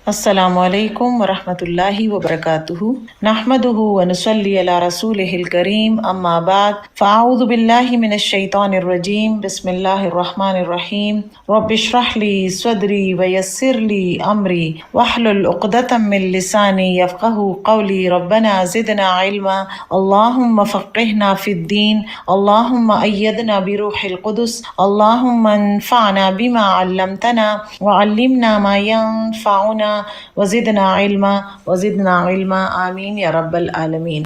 अस्सलामु अलैकुम वरहमतुल्लाहि वबरकातुहू नहमदुहु व नुसल्ली अला रसूलिहिल करीम अम्मा बाद फ़अऊज़ु बिल्लाहि मिनश शैतानिर रजीम बिस्मिल्लाहिर रहमानिर रहीम रब्बिश्रह ली सदरी व यस्सिर ली अमरी वहलुल उक़दतम मिन लिसानी यफ़क़हू क़ौली रब्बना ज़िदना इल्मा अल्लाहुम्मा फ़क़्क़िहना फ़िद्दीन अल्लाहुम्मा अय्यदना बिरूहिल क़ुदुस अल्लाहुम्मा अन्फ़अना बिमा अल्लमतना व अल्लिमना मा यंफ़अुना वज़िदना इल्मा आमीन या रब्बल आलमीन।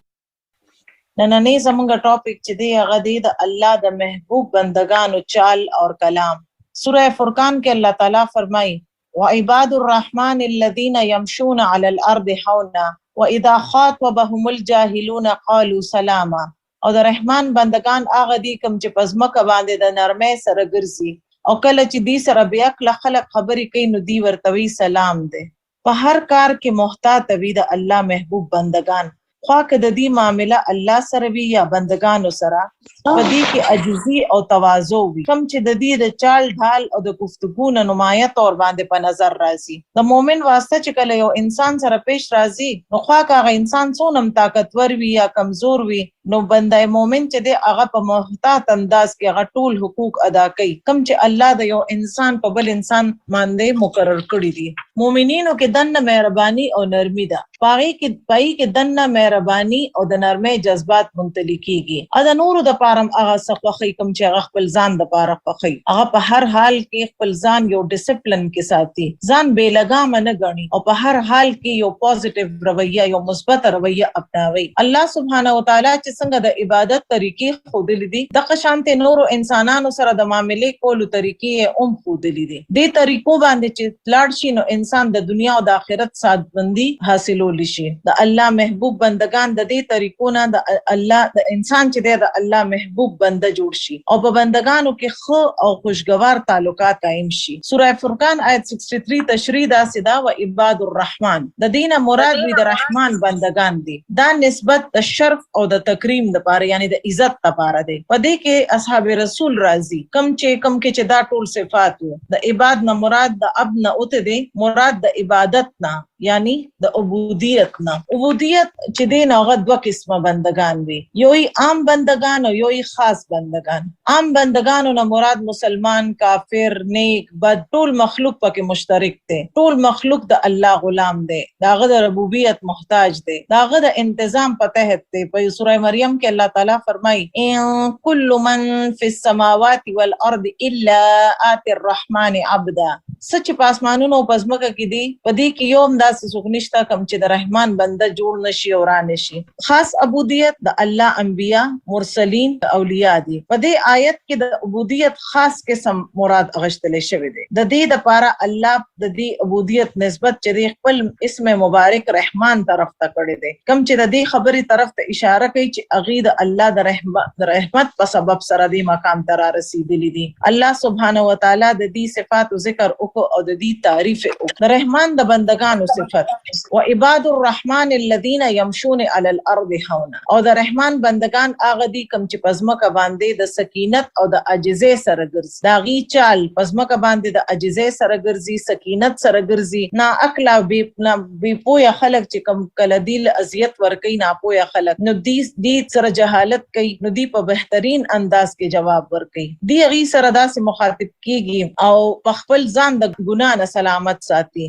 नन्ही ज़मूंगा टॉपिक ची दी हगा दी द अल्लाह द महबूब बंदगान चाल और कलाम। सूरह फुरकान के अल्लाह ताला फरमाई व इबादुर रहमान अल्लज़ीना यमशूना अलल अर्दि हौना व इज़ा ख़ातबहुमुल जाहिलूना क़ालू सलामा। और द रहमान बंदगान आगा दी कम ची पज़मका बांदे द नरमे सर गिरसी और कल ची दी सर बेअक्ल खलक खबरी कई नु दी वर्तवी सलाम दे। په هر کار کې محتاط وي د الله محبوب بندگان، خوا که د دې معامله الله سره وي یا بندگانو سره، په دې کې عجزي او تواضع وي، کوم چې د دې د چال ډال او د گفتگو نه نمایه طور باندې په نظر راځي. د مؤمن واسطه چې کله یو انسان سره پیش راځي نو خوا که هغه انسان څومره طاقتور وي یا کمزور وي نو بندای مومن چې دی هغه په محتاط انداز کې هغه ټول حقوق ادا کوي کوم چې الله د یو انسان په بل انسان باندې مقرر کړی دي. مومنینو کې دنه مهرباني او نرمي ده، پای کې دنه مهرباني او د نرمۍ جذبات منتلی کیږي. ادا نورو د پارم هغه څخه کوم چې هغه خپل ځان د پاره خوخي، هغه په هر حال کې خپل ځان یو ډیسپلین کې ساتي، ځان بے لګام نه غني او په هر حال کې یو پوزټیو رویه یو مثبت رویه اپناوي. الله سبحانه و تعالی چې څنګه د عبادت طریقې خودلې دي د قشانت نورو انسانانو سره د معاملې کولو طریقې خودلې دي. دې طریقو باندې چې لاړ شي نو انسان د دنیا او د آخرت سعادتمندي حاصلول شي. د الله محبوب بندگان د دې طریقو نه د الله د انسان چې د الله محبوب بنده جوړ شي او په بندگانو کې خو او خوشگوار تعلقات قائم شي. سوره فرقان آیت 63 تشریح دا سدا و عباد الرحمن د دینه مراد وی د رحمان بندگان دي. دا نسبت د شرف او د تکریم د پاره یعنی د عزت لپاره دی. په دې کې اصحاب رسول راضي کم چې دا ټول صفات د عباد نه مراد د اب نه اوته دی، مراد د عبادت نه یعنی د عبودیت نه. عبودیت چې دی هغه دوه قسمه بندگان وي، یوی عام بندگان او یوی خاص بندگان. عام بندگانو نه مراد مسلمان، کافر، نیک، بد ټول مخلوق پکې مشترک دی. ټول مخلوق د الله غلام دی، داغه د ربوبیت محتاج دی، داغه د انتظام په تحت دی. په سوره مریم کې الله تعالی فرمایي ان کل من فی السماوات والارض الا آتی الرحمن عبدا. سچ پاسمانونو او پزمکه کې دی، په دې کې یو داسې څوک نشته کوم چې د رحمان بنده جوړ نشي او را نشي. خاص عبودیت د الله انبیا، مرسلین، اولیاء دي. په دې آیت کې د عبودیت خاص قسم مراد اغشتل شوی دی. د دې لپاره الله د دې عبودیت نسبت چې خپل اسم مبارک رحمان طرف ته کړی دی، کوم چې د دې خبرې طرف ته اشاره کوي چې اغه د الله د رحمت په سبب سره دې مقام ته رسیدلی دي. الله سبحانه و تعالی د دې صفات او ذکر او د دې تعریف او د رحمان د بندگانو صفت و عباد الرحمن الذين يمشون على الارض هونا. او د رحمان بندگان هغه دي کوم چې پزماکه باندې د سکینت او د عجزه سره ګرځي. دا غي چال پزماکه باندې د عجزه سره ګرځي، سکینت سره ګرځي، نا اکلا بي پویا خلق چې کوم کله دل اذیت ور کوي، نا پویا خلق نو دې سره جهالت کوي، نو دې په بهترین انداز کې جواب ور کوي. دې غي سره داسې مخاطب کیږي او په خپل ځان د ګناه نه سلامت ساتي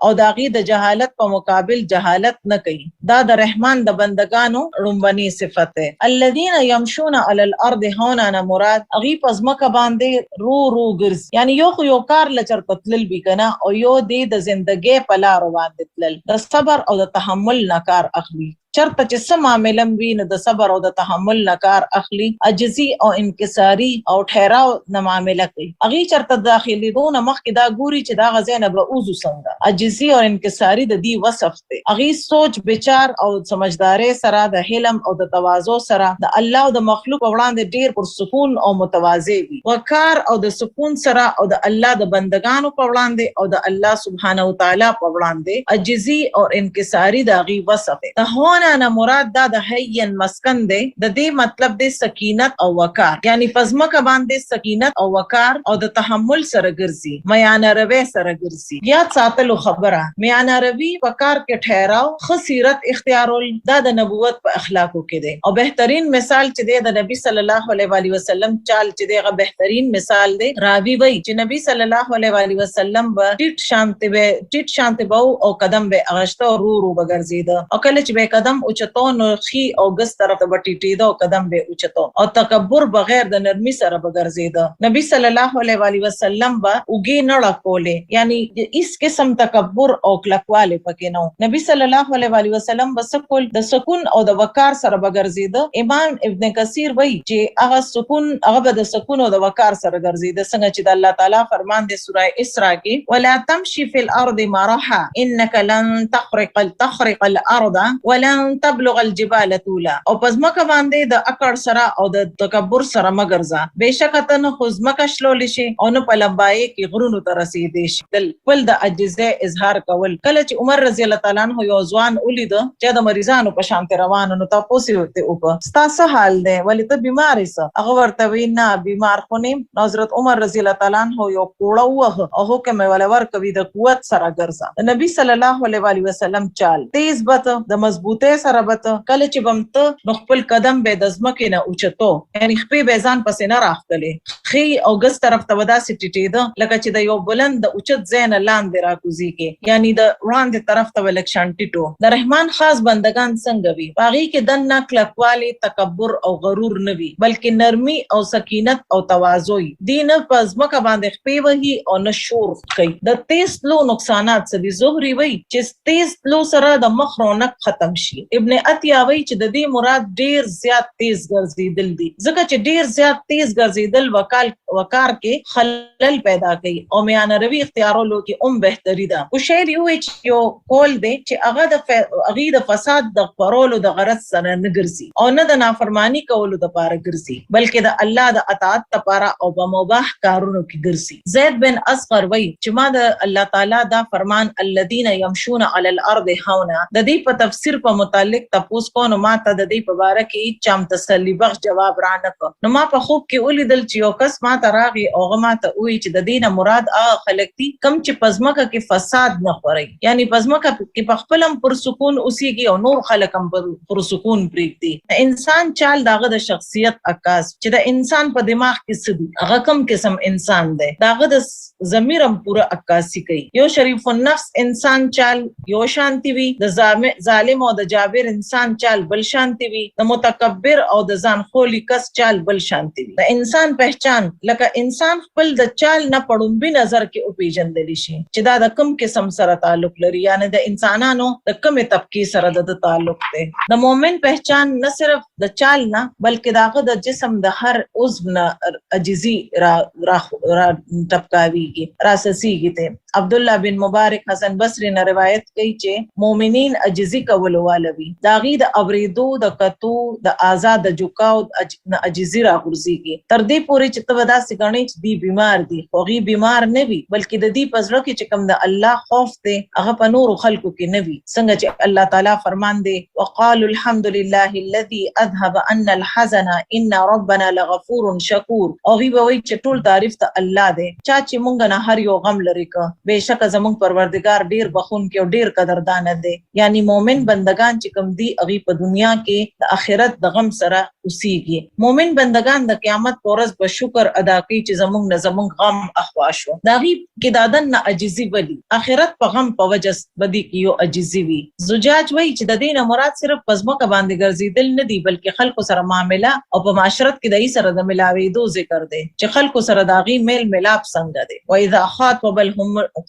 او داغي د جهالت په مقابل جهالت نه کوي. دا د رحمان د بندگانو رومبني صفت ده. الذين يمشون على الارض هونا نه مراد اغي پزمکه باندې رو ګرځي، یعنی یو کار لچر تتلل بي کنه او یو د زندګي په لار باندې تلل، د صبر او د تحمل نه کار اخلي. چرته چې سم عاملم وي نو د صبر او د تحمل نه کار اخلي، عجزي او انکساری او ټهراو نه معامله کوي. اغي چرته داخلي دونه مخکې دا ګوري چې دا غزنه به اوزو څنګه. عجزي او انکساری د دې وصف دی. اغي سوچ بچار او سمجھداري سره د حلم او د تواضع سره د الله او د مخلوق وړاندې ډیر پر سکون او متواضع وي. وقار او د سکون سره او د الله د بندگانو په وړاندې او د الله سبحانه و تعالی په وړاندې عجزي او انکساری د اغي وصف دی. د هون هنا نه مراد دا د حین مسکن دی، د دې مطلب دی سکینت او وقار، یعنی پزماکه باندې سکینت او وقار او د تحمل سره ګرځي، میانه روی سره ګرځي. یاد ساتلو خبره، میانه روی په کار کې ټھہراو، ښه سیرت اختیارول، دا د نبوت په اخلاقو کې دی. او بهترین مثال چې دی د نبی صلی الله علیه و سلم چال چې دی هغه بهترین مثال دی. راوی وایي چې نبی صلی الله علیه و سلم به ټیټ شانته او قدم به اغشته او رو بګرځیده، او کله چې به قدم اوچتو نو خي او ګس طرف ته بټیټیده او قدم به اوچتو، او تکبر بغیر د نرمي سره بګرځیده. نبی صلی الله علیه و سلم به اوګي نه کولې، یعنی هیڅ قسم تکبر او کلکواله پکې نه. نبی صلی الله علیه و سلم به سکول د سکون او د وقار سره بګرځیده. امام ابن کثیر وایي چې هغه سکون هغه به د سکون او د وقار سره ګرځیده، څنګه چې د الله تعالی فرمان دی سوره اسراء کې ولا تمشي في الارض مرحا انك لن تخرق الارض ولن تبلغ الجبال طولا. او پزماکه باندې د اکړ سره او د تکبر سره مګرځا، بهشکه ته نه خزمکه شلول شي او نه په لمبای کې غرونو ته رسیدې شي. بل د عجزه اظهار کول. کله چې عمر رضی الله تعالی عنہ یو ځوان ولید چې د مریضانو په شان روانو، نو تاسو ورته وکړه ستاسو حال دی ولې ته بیمار یې؟ هغه ورته وینا بیمار خو نه. حضرت عمر رضی الله تعالی عنہ یو کوړه وه او حکم ولا ور کوي د قوت سره ګرځا. نبی صلی الله علیه و سلم چال تیز بته د مضبوطه سره بته، کله چې بمته نو خپل قدم به د ځمکې نه اوچتو، یعنی خپې به ځان پسې نه راخلې، خي او ګس طرف ته ودا سټیټیده لکه چې د یو بلند د اوچت زین لاندې راکوزي کې، یعنی د وړاندې طرف ته ولکشن ټیټو. د رحمان خاص بندگان څنګه وي؟ باغی کې دنه کلکوالی تکبر او غرور نه وي، بلکې نرمي او سکینت او تواضع. دین پزماکه باندې خپې وهي او نشور کوي. د تیز تلو نقصانات څه دي؟ زهري وایي چې تیز تلو سره د مخ رونق ختم شي. ابن عطیه وایي چې د دې مراد ډیر زیات تیز ګرځیدل دي، ځکه چې ډیر زیات تیز ګرځیدل وقار کې خلل پیدا کوي او میانه روی اختیارولو کې بهتري ده. او شعر وایي چې یو کول دی چې هغه د فساد د خپرولو د غرض سره نه ګرځي او نه د نافرمانی کولو د پاره ګرځي، بلکې د الله د اطاعت لپاره او په مباح کارونو کې ګرځي. زید بن اصغر وایي چې ما د الله تعالی دا فرمان الذين يمشون على الارض هونا د دې په تفسیر په متعلق تاسو کو، نو ما ته د دې په باره کې چم تسلی بخش جواب را نه کو. نو ما په خوب کې ولیدل چې یو کس ما ته راغی او هغه ما ته وایي چې د دې نه مراد هغه خلک دي کم چې پزماکه کې فساد نه خوري، یعنی پزماکه کې په خپلم پر سکون اوسېږي او نور خلک هم پر سکون پریږدي. انسان چال داغه د شخصیت عکاس چې د انسان په دماغ کې څه دي، هغه کم قسم انسان دی، داغه د ضمیرم پورا عکاسی کوي. یو شریف النفس انسان چال یو شانتی وي، د ظالم او د جابر انسان چال بل شانتی وي، د متکبر او د ځان خولي کس چال بل شانتی وي. د انسان پہچان لکه انسان خپل د چال نه پړومبي نظر کې او پیژندل شي چې دا د کوم قسم سره تعلق لري، یعنی د انسانانو د کومه طبقه سره د تعلق دی. د مؤمن پہچان نه صرف د چال نه بلکې داغه د جسم د هر عضو نه عجزي را ټپکاویږي راسسیږي ته. عبد الله بن مبارک حسن بصری نے روایت کوي چې مؤمنین عجزي کول والوي، داغي د اوریدو د کتو د آزاد د جوکاو د عجزي را غورځيږي، تر دې پورې چې ته ودا سګنی چې دی بیمار دي، خوغي بیمار نه وي بلکې د دې پزړه کې چې کوم د الله خوف دی هغه په نور خلقو کې نه وي، څنګه چې الله تعالی فرمان دی وقالوا الحمد لله الذي اذهب عنا الحزن ان ربنا لغفور شکور. او غي به وي چې ټول تعریف ته الله دی چا چې مونږ نه هر یو غم لري کا، بهشکه زمونږ پروردگار ډیر بخون کې او ډیر قدردان دی. یعنی مومن بندگان چې کوم دی هغه په دنیا کې د آخرت د غم سره اوسېږي. مومن بندگان د قیامت پر ورځ په شکر ادا کوي چې زمونږ نه زمونږ غم اخوا شو. داغي کې دادن نه عجزي ودی، آخرت په غم په وجه بدی کې یو عجزي وي. زجاج وایي چې د دې نه مراد صرف پزماکه باندې ګرځیدل نه دی بلکې خلکو سره معامله او په معاشرت کې دای سره د ملاویدو ذکر دی چې خلکو سره داغي میل ملاپ څنګه دی. و اذا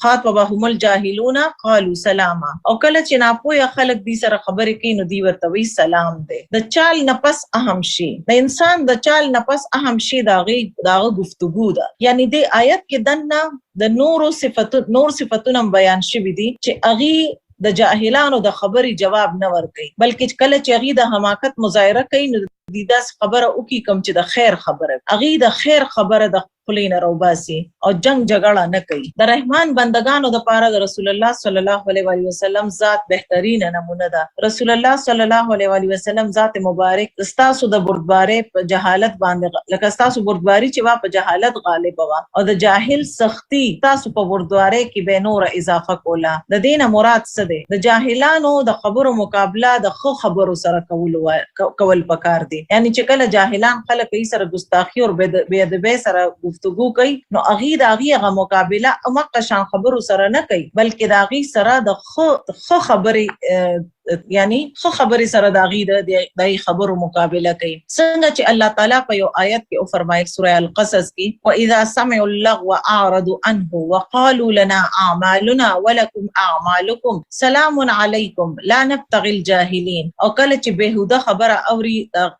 خاطبهم الجاهلون قالوا سلاما، او کله چې ناپوهه خلک دې سره خبرې کوي نو دی ورته وی سلام دی. د چال نفس اهم شي، د انسان د چال نفس اهم شي داغه گفتگو ده. یعنی د آیت کې دنه د نور صفاتونه بیان شوي دي چې اغي د جاهلانو د خبري جواب نه ورکوي، بلکې کله چې اغي د حماقت مظاهره کوي نو د داس خبره او کی کم چې د خیر خبره اغي د خیر خبره د خلین روباسي او جنگ جګړه نه کوي. د رحمان بندگانو د پاره د رسول الله صلی الله علیه و سلم ذات بهترین نمونه ده. رسول الله صلی الله علیه و سلم ذات مبارک ستاسو د بردباری په جهالت باندې لکه ستاسو بردباری چې وا په جهالت غالب وا او د جاهل سختی تاسو په بردباری کې به نور اضافه کوله. د دینه مراد څه دی؟ د جاهلانو د خبرو مقابله د خو خبرو سره کول پکار دي. یعنی چې کله جاهلان خلک یې سره ګستاخی او بے ادبی سره گفتگو کوي نو هغه مقابله مکه شان خبرو سره نه کوي بلکې د هغه سره د خو خبري یعنی خو خبري سره د هغه د خبرو مقابله کوي. څنګه چې الله تعالی په یو آیت کې او فرمایي سورہ القصص کې واذا سمعوا اللغو اعرضوا عنه وقالوا لنا اعمالنا ولكم اعمالكم سلام علیکم لا نبتغي الجاهلین. او کله چې بهوده خبره اوري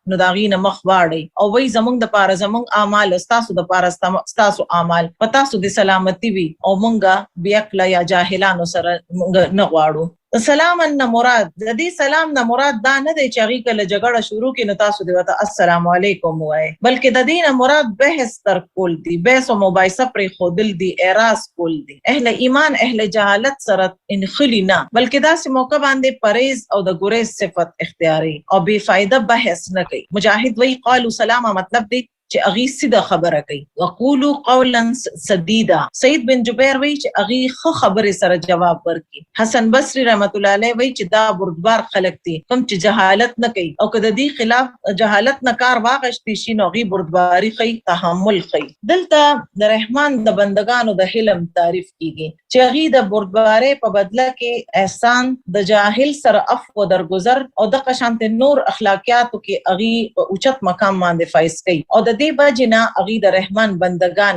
نو داغینه مخ واړي او وای زمونږ د پاره زمونږ اعمال استاسو د پاره استاسو اعمال پتا سو د سلامتی وي او مونږه بیا کله یا جاهلانو سره مونږ نه غواړو. سلام نه مراد د دې سلام نه مراد دا نه دی چې هغه کله جګړه شروع کړي نو تاسو دی وته السلام علیکم وای بلکې د دې نه مراد بحث تر کول دی بحث او مباحثه پر خودل دی اعراض کول دی. اهل ایمان اهل جهالت سره انخلی نه بلکې دا سه موقع باندې پرهیز او د ګریز صفت اختیاري او بے فائدہ بحث نه کوي. مجاهد وی قالو سلام مطلب دی چې اغي سیده خبره کوي. وقولو قولا سدیدا. سید بن جبیر وی چې اغي خو خبره سره جواب ورکي. حسن بصری رحمت الله علیه وی چې دا بردبار خلق دي کوم چې جهالت نه کوي او کله دې خلاف جهالت نه کار واغشتي شي نو غي بردباری کوي تحمل کوي. دلته د رحمان د بندگانو د حلم تعریف کیږي چې اغي د بردباری په بدله کې احسان د جاهل سره عفو درگذر او د قشانت نور اخلاقیاتو کې اغي اوچت مقام باندې فایز کوي او د دې باجنا اغي د رحمان بندگان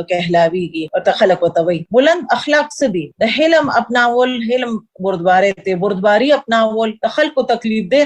کهلاویږي او تخلق وتوي. بلند اخلاق سدي د حلم اپناول حلم بردباری ته بردباری اپناول د خلکو تکلیف دې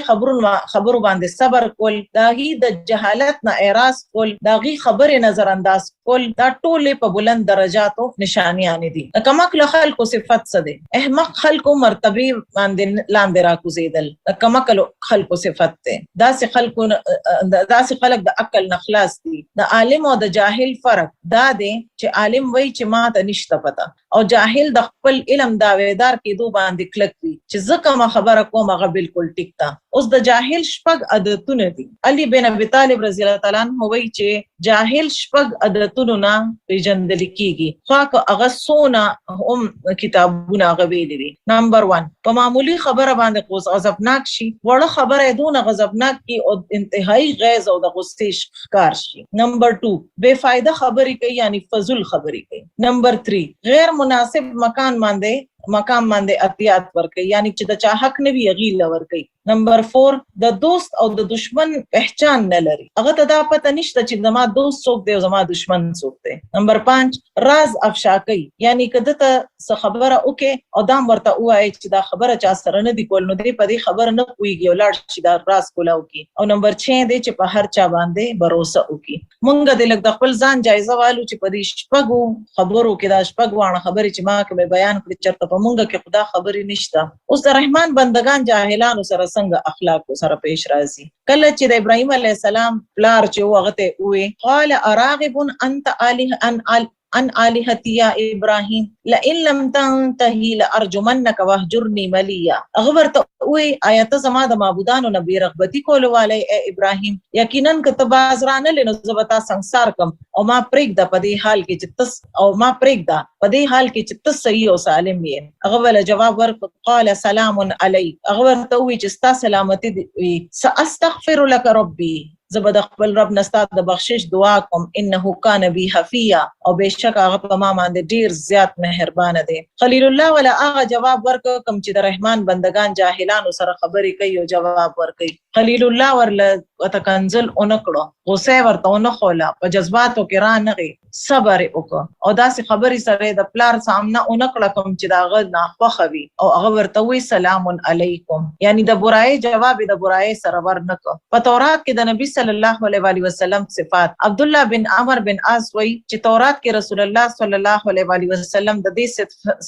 خبرو باندې صبر کول داغي د جهالت نه اعراض کول داغي خبره نظر انداز کول دا ټول په بلند درجاتو نشانیان دي. کمک خلکو صفت سدي احمق خلکو مرتبه باندې لاندې راکوزیدل کمک خلکو صفت ته داسې خلک د عقل نخلاص د عالم او د جاهل فرق دا دی چې عالم وای چې ما ته نشته پتا او جاهل د خپل علم داویدار کېدو باندې کلک وي چې زکه ما خبره کوم هغه بالکل ټیک تا. اوس د جاهل شپږ عادتونه دي. علي بن ابي طالب رضی الله تعالی عنہ وای چې جاهل شپږ عادتونه نه پیژندل کیږي خو هغه سونه هم کتابونه غویل دي. نمبر 1 په معمولی خبره باندې غضبناک شي وړه خبره دونه غضبناک کی او انتهایی غیظ او د غصې ښکار شي. نمبر 2 بے فائدہ خبرې کوي یعنی فضول خبرې کوي. نمبر 3 غیر مناسب مقام باندې احتیاط ورکوي یعنی چې د چا حق نه وي غیل ورکوي. نمبر 4 د دوست او د دشمن پہچان نه لري هغه ته دا پته نشته چې زما دوست څوک دی او زما دشمن څوک دی. نمبر 5 راز افشا کوي یعنی کده ته څه خبره وکي او دا ورته وایي چې دا خبره چا سره نه دی کول نو دی په دې خبره نه پويږي او لاړ شي دا راز کولاو کی. او نمبر 6 دی چې په هر چا باندې باور وکي. مونږ د لګ د خپل ځان جایزه والو چې په دې شپږو خبرو کې دا شپږ وانه خبرې چې ما کوم بیان کړی چرته په مونږ کې خدا خبرې نشته. اوس د رحمان بندگان جاهلانو سره څنګه اخلاق سره پیش راځي. کله چې د ابراهيم عليه السلام پلار چې هغه ته وې قال اراغب انت اله ان الهتی یا ابراهیم لئن لم تنتهي لارجمنك واهجرني مليا. هغه ورته وې آیت زما د معبودانو نبی رغبتی کولواله اے ابراهیم یقینا کته بازرانه لنو زبتا ਸੰسار کم او ما پرېګ د پدې حال کې چې تس او ما پرېګ د پدې حال کې چې تس صحیح او سالم یې. هغه ول جواب ورک قال سلام علیک. هغه ورته وې چې ستا سلامتی دی ساستغفر لك ربي زبد خپل رب نستا د بخشش دعا کوم انه کان بی حفیا او بشک هغه په ما باندې ډیر زیات مهربان دی. خلیل الله ولا هغه جواب ورک کوم چې د رحمان بندگان جاهلانو سره خبرې کوي او جواب ورکوي. خلیل الله ورله وتکنزل اونکړو غصه ورته نه خوله په جذباتو کې را نغي صبر وکړه او داسې خبرې سره د پلار سامنے اونکړه کوم چې داغه ناخوخوي او هغه ورته وی سلام علیکم یعنی د برای جواب د برای سره ورنکو. په تورات کې د نبی صلی الله علیه وسلم صفات عبد الله بن عمر بن عاص وی چې تورات کې رسول الله صلی الله علیه وسلم د دې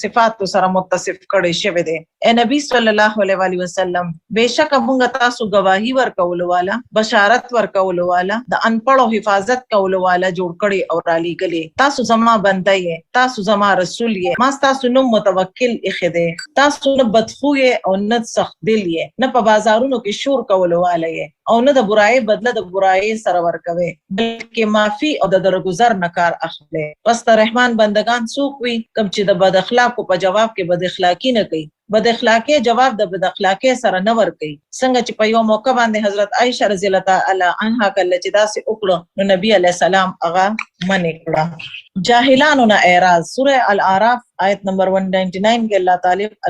صفات سره متصف کړي شوی دی. اے نبی صلی الله علیه وسلم بهشکه موږ تاسو گواہی ورکول والا بشارت ورکولو والا د انپړو حفاظت کولو والا جوړ کړي او را لېږلي. تاسو زما بنده یې، تاسو زما رسول یې، ما تاسو نوم متوکل ایښی دی. تاسو نه بدخویه او نه سخت دل یې، نه په بازارونو کې شور کولو والا یې او نه د برایي بدله د برایي سره ورکوي، بلکې معافي او د درگذر نه کار اخلي. پس د رحمان بندگان څوک وي کوم چې د بد اخلاقو په جواب کې بد اخلاقی نه کوي، بد اخلاقی جواب د بد اخلاقی سره نه ورکوي. څنګه چې په یو موقع باندې حضرت عائشہ رضی الله تعالی عنها کله چې داسې وکړو نو نبی علیہ السلام هغه منع کړه. جاهلانو نه اعراض. سوره الاعراف آیت نمبر 199 کې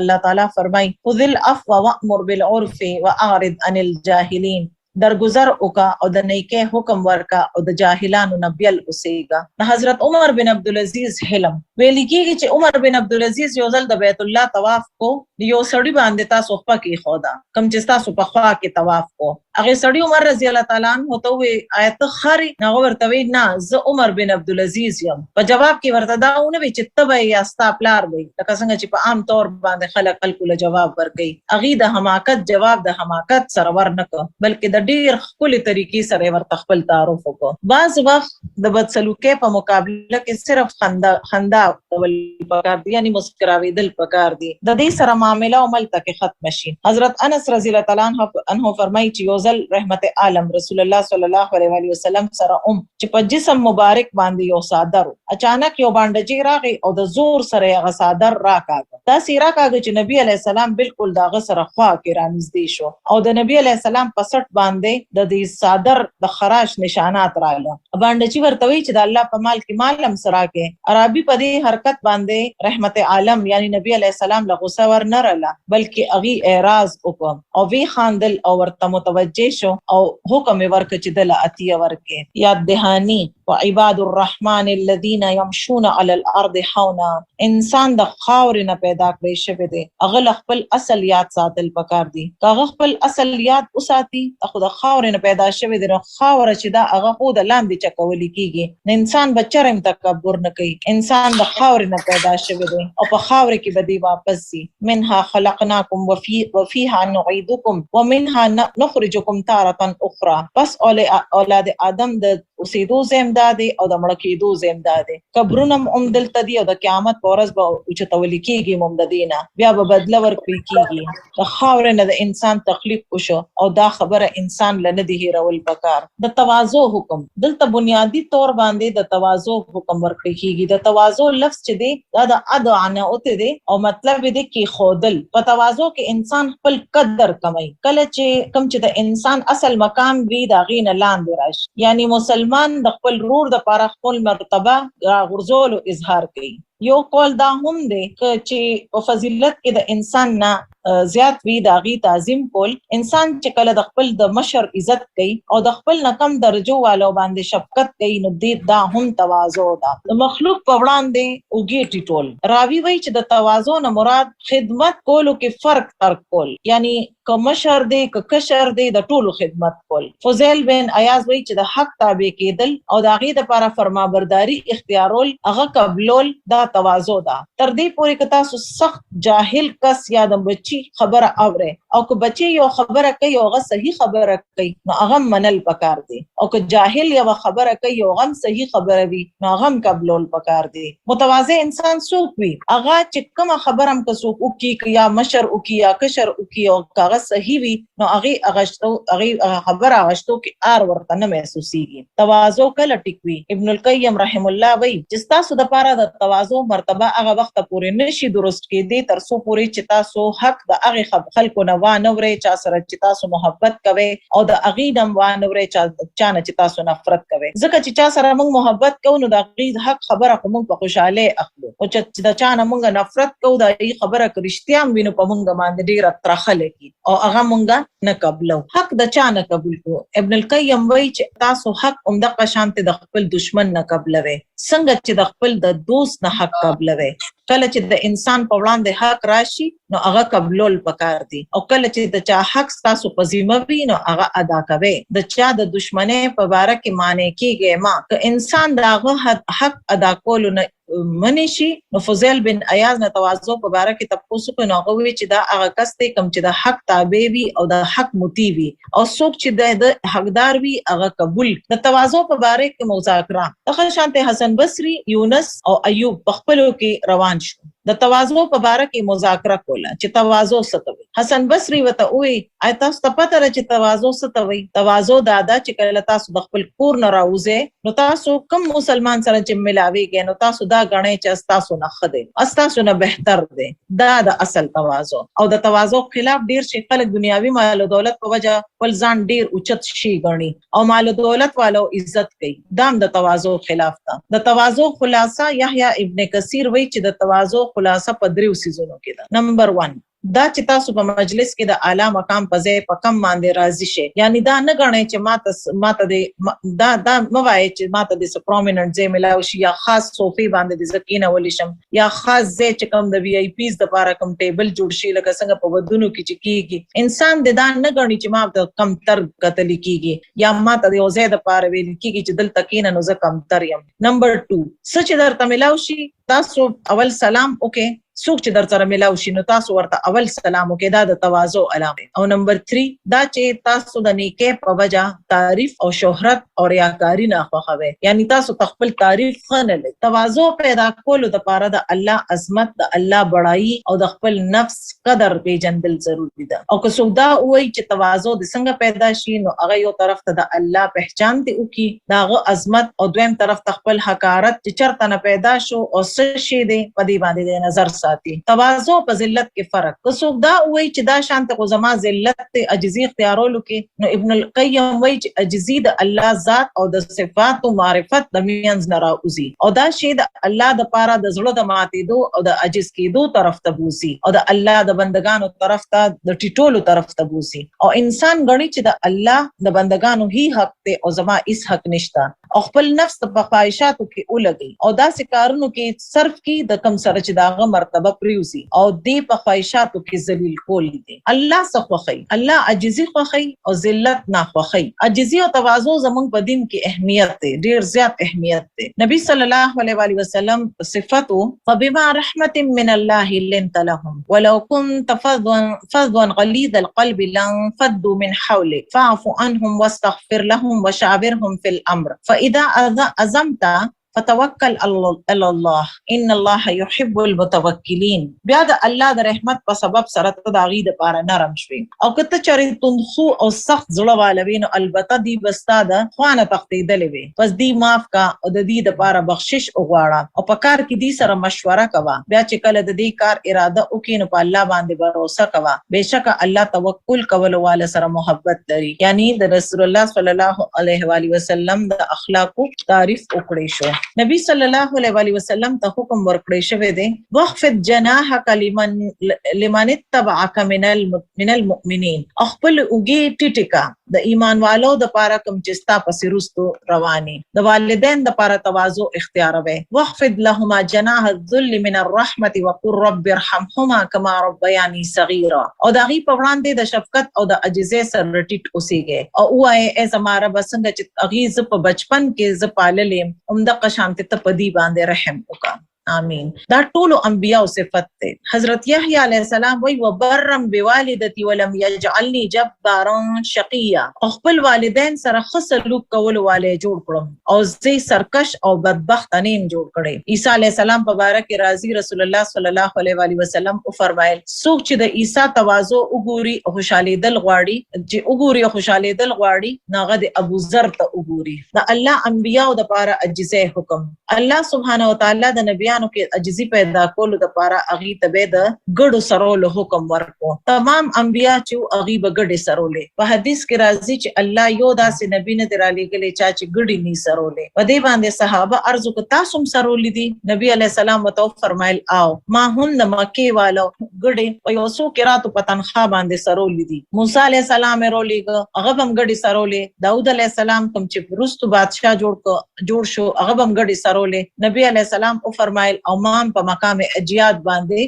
الله تعالی فرمایي خذ العفو وامر بالعرف واعرض عن الجاهلین. درگذر وکا او د نیکه حکم ورکا او د جاهلانو نه بیل اوسېږه. حضرت عمر بن عبدالعزیز حلم ویل کېږي چې عمر بن عبدالعزیز یو ځل د بیت الله طواف کو، یو سړی باندې تاسو خپه کې خودا کم چې تاسو په خوا کې طواف کو. هغه سړی عمر رضی الله تعالی عنہ ته وی آیت خاري نه ورته وی نه زه عمر بن عبدالعزیز یم. په جواب کې ورته داونه وی چې تبه یا ستا پلار وی، لکه څنګه چې په عام طور باندې خلکو له جواب ورکي. هغه د حماقت جواب د حماقت سره ورنکه بلکې د ډیر خپل طریقې سره ورته خپل تعارف وکړو. بعض وخت د بدسلوکۍ په مقابله کې صرف خندا کول پکار دي، یعنی مسکراویدل پکار دي، د دې سره معامله عمل تک ختم شي. حضرت انس رضی الله تعالی عنہ فرمایي چې یو ځل رحمت عالم رسول الله صلی الله علیه وسلم سره چې په جسم مبارک باندې یو صادر اچانک یو باندې راغی او د زور سره هغه صادر راکاږه. دا سیرا کاږه چې نبی علیہ السلام بالکل داغه سره خوا کې رانږدې شو او د نبی علیہ السلام په سټ باندې د دې صادر د خراش نشانات رااله. باندې چې ورته وی چې د الله په مال کې مالم سره کې عربي په دې حرکت باندې رحمت عالم یعنی نبی علیہ السلام له غصه ور نه رله بلکې اغي اعراض وکم او وی خاندل او ورته متوجه شو او حکم ورک چې دل اتیه ورکه. یاد دهانی وعباد الرحمن الذين يمشون على الارض حونا. انسان د خاور نه پیدا کړی شوی دی، هغه خپل اصل یاد ساتل پکار دی. هغه خپل اصل یاد وساتي خو د خاور نه پیدا شوی دی، خاور چې دا هغه خو د لاندې چکول کیږي. انسان بچرم تکبر نه کوي، انسان د خاور نه پیدا شوی دی او په خاور کې بدی واپس سي. منها خلقناكم وفيها نعيدكم ومنها نخرجكم تارة اخرى. پس اولاد آدم د اوسېدو زمدا دي او د مړ کېدو زمدا دي. قبرونم دلته دي او د قیامت په ورځ به اوچتول کېږي ممددینا، بیا به بدله ورکړي کېږي. د خاورې نه د انسان تخلیق وشو او دا خبره انسان له نه دي هېرول پکار. د تواضع حکم دلته بنیادی طور باندې د تواضع حکم ورکړي کېږي. د تواضع لفظ چې دی دا د ادعانه اوته دی او مطلب دی کې خودل. په تواضع کې انسان خپل قدر کموي. کله چې کم چې د انسان اصل مقام وي دا غینه لاندې راشي، یعنی مسلمان د خپل رور د پاره خپل مرتبه غرزول او اظهار کوي. یو قول دا هم دی چې په فضیلت کې د انسان نه زیات وی دا غي تعظیم کول. انسان چې کله د خپل د مشر عزت کوي او د خپل نه کم درجو والو باندې شفقت کوي نو دې دا هم تواضع ده. د مخلوق په وړاندې اوږې ټیټول. راوی وایي چې د تواضع نه مراد خدمت کولو کې فرق ترک کول، یعنی که مشر دی که کشر دی د ټولو خدمت کول. فضیل بن عیاض وایي چې د حق تابع کېدل او د هغې دپاره فرمانبرداري اختیارول هغه قبلول دا تواضع ده. تر دې پورې که تاسو سخت جاهل کس یا د بچي خبره اورئ او که بچي یو خبره کوي او هغه صحیح خبره کوي نو هغه منل پکار دی، او که جاهل یو خبره کوي او هغه صحیح خبره وي نو هغه قبلول پکار دی. متواضع انسان څوک وي؟ هغه چې کومه خبره هم که څوک وکړي یا مشر وکړي یا کشر وکړي او که هغه صحیح وي نو هغې خبره اغشتو کې ار ورته نه محسوسیږي. تواضع کله ټیک وي؟ ابن القیم رحم الله وایي چې ستاسو دپاره د تواضع مرتبه هغه وخت پورې نشي درست کېدی تر څو پورې چې تاسو حق د هغې خلکو نه وانورئ چا سره چې تاسو محبت کوئ او د هغې نه وانورئ چا نه چې تاسو نفرت کوئ. ځکه چې چا سره موږ محبت کوو نو د هغې حق خبره خو موږ په خوشحالۍ اخلو، او چې د چا نه موږ نفرت کوو د هغې خبره که رښتیا هم وي نو په موږ باندې ډېره ترخه لګي او هغه موږ نه قبلو. حق د چا نه قبول کوو؟ ابن القیم وایي چې تاسو حق همدغه شانتې د خپل دشمن نه قبلوئ څنګه چې د خپل د دوست نه حق قبلوئ. کله چې د انسان په وړاندې حق راشي نو هغه قبلول پکار دي، او کله چې د چا حق تاسو په ذمه وي نو هغه ادا کوئ. د چا د دشمنۍ په باره کې معنی کېږئ ما که انسان د هغه حق ادا کولو نه منی شي نو فضیل بن عیاض نه تواضع په باره کې تاسو په نوغه وی چې دا هغه کس ته کم چې د حق تابع وي او د حق مطیع وي او څوک چې د حقدار وي هغه قبول. د تواضع په باره کې مذاکره د شانته حسن بصری یونس او ایوب په خپلو کې روان شو. د تواضع په باره کې مذاکره کوله چې تواضع څه ته وي. حسن بصری وته وی آیا تاسو ته پته ده چې تواضع څه ته وي؟ تواضع دا ده چې کله تاسو د خپل کور نه راوځئ نو تاسو کوم مسلمان سره چې ملاويږئ نو تاسو دا غنئ چې تاسو نه خده تاسو نه بهتر دي. دا د اصل تواضع. او د تواضع خلاف ډیر شي خلک دنیاوي مال او دولت په وجه خپل ځان ډیر اوچت شي غني او مال او دولت والو عزت کوي. دام د تواضع خلاف ده. د تواضع خلاصہ یحیی ابن کثیر وی چې د تواضع خلاصہ په دریو سيزونو کې ده. نمبر 1 دا چې تاسو په مجلس کې د اعلی مقام په ځای په کم باندې راضي شئ. یعنی دا نه غنئ چې ماته دا موای چې ماته د پرومیننت ځای ملاوي شي یا خاص صوفي باندې د زکینه ولې شم یا خاص ځای چې کوم د وی آی پیز د لپاره کوم ټیبل جوړ شي لکه څنګه په ودونو کې چې کیږي. انسان د دا نه غني چې ما د کم تر قتل کیږي یا ماته د یو ځای د لپاره ویل کیږي چې دلته کینه نو زه کم تر یم. نمبر 2 سچ درته ملاوي شي تاسو اول سلام اوکے څوک چې در سره ملاوي شي نو تاسو ورته اول سلام وکړئ. دا د تواضع علامه. او نمبر 3 دا چې تاسو د نیکه په وجه تعریف او شهرت او ریاکاری نه خوښوي. یعنی تاسو خپل تعریف خنه لري. تواضع پیدا کولو د پاره د الله عظمت د الله بڑای او د خپل نفس قدر پیژندل ضروری ده. او که څوک دا وایي چې تواضع د څنګه پیدا شي نو هغه یو طرف ته د الله پہچان دی او کی داغه عظمت او دویم طرف ته خپل حقارت چې چرته نه پیدا شو او څه شي دی په دې باندې نظر ساتي. تواضع په ذلت کې فرق. که څوک دا وایي چې دا شانته کو زما ذلت ته عجزي اختیارولو کې نو ابن القیم وایي چې عجزي د الله ذات او د صفات او معرفت د مینځ نه راوځي او دا شی د الله د پاره د زړه د ماتېدو او د عجز کېدو طرف ته بوزي او د الله د بندگانو طرف ته د ټیټولو طرف ته بوزي. او انسان غني چې د الله د بندگانو هی حق ته او زما هیڅ حق نشته او خپل نفس په خواهشاتو کې ولګي او داسې کارونو کې صرف کې د کم سره چې داغه مرتبه پریوزي او دې په خواهشاتو کې ذلیل کول دي. الله څه خوښي؟ الله عجزي خوښي او ذلت نه خوښي. عجزي او تواضع زموږ په دین کې اهمیت دی، ډیر زیات اهمیت دی. نبی صلی الله علیه وسلم صفاتو فبما رحمت من الله لنت لهم ولو كنت فظا غليظ القلب لانفضوا من حولك فاعف عنهم واستغفر لهم وشاورهم في الامر فاذا عزمت فتوکل علی الله ان الله يحب المتوکلین. بیا د الله د رحمت په سبب سره ته د هغې دپاره نرم شوې او که ته چېرې تندخو او سخت زړه واله وې نو البته دوی به ستا د خوا نه تښتېدلې وې. پس دوی معاف کا او د دوی دپاره بخشش وغواړه او په کار کې دوی سره مشوره کوه. بیا چې کله د دې کار اراده وکړي نو په الله باندې بروسه کوه. بېشکه الله توکل کولو والا سره محبت لري. یعنی د رسول الله صلی الله علیه وسلم د اخلاقو تعریف وکړی شو. نبی صلی الله علیه وسلم ته حکم ورکړی شوی دی واخفض جناحك لمن اتبعك من المؤمنین. خپل اوږې ټیټې کا د ایمان والو د پاره کوم چې ستا پسې رستو رواني. د والدین د پاره تواضع اختیاروي. واخفض لهما جناح الذل من الرحمة وقل رب ارحمهما كما ربياني صغيرا. او د هغې په وړاندې د شفقت او د عجزۍ سره ټیټ اوسېږئ او ووایئ ای زما ربه څنګه چې هغې زه په بچپن کې زه پاللې یم همدغه شانتې ته په دې باندې رحم وکړه. آمین. دا ټولو انبیاء صفت ته. حضرت یحیی علیہ السلام وی وبرم بوالدتی ولم یجعلنی جبارا شقیا. خپل والدین سره ښه سلوک کول والے جوړ کړم او زه سرکش او بدبخت نیم جوړ کړی. عیسی علیہ السلام په باره کې راضی رسول الله صلی الله علیه وسلم او فرمایل څوک چې د عیسی تواضع وګوري او خوشالیدل غواړي چې وګوري او خوشالیدل غواړي ناغه د ابو ذر ته وګوري. د الله انبیاء د پاره عجزه حکم. الله سبحانه و تعالی د نبی کې عجزي پیدا کولو د پاره اغي تبه د ګډو سرولو حکم ورکو. تمام انبیا چې اغي به ګډي سرولې. په حدیث کې راځي چې الله یو داسې نبی نه درالي غلې چې ګډي ني سرولې. په دې باندې صحابه ارزو ک تاسو سرولې دي. نبی عليه السلام وتو فرمایل او ما هم د مکه والو ګډي او یو څو قرات په تنخوا باندې سرولې دي. موسی عليه السلام رولېګ هغه هم ګډي سرولې. داود عليه السلام کوم چې پرستو بادشاہ جوړ شو هغه هم ګډي سرولې. نبی عليه السلام او فرمایل او مان په مقام اجیاد باندې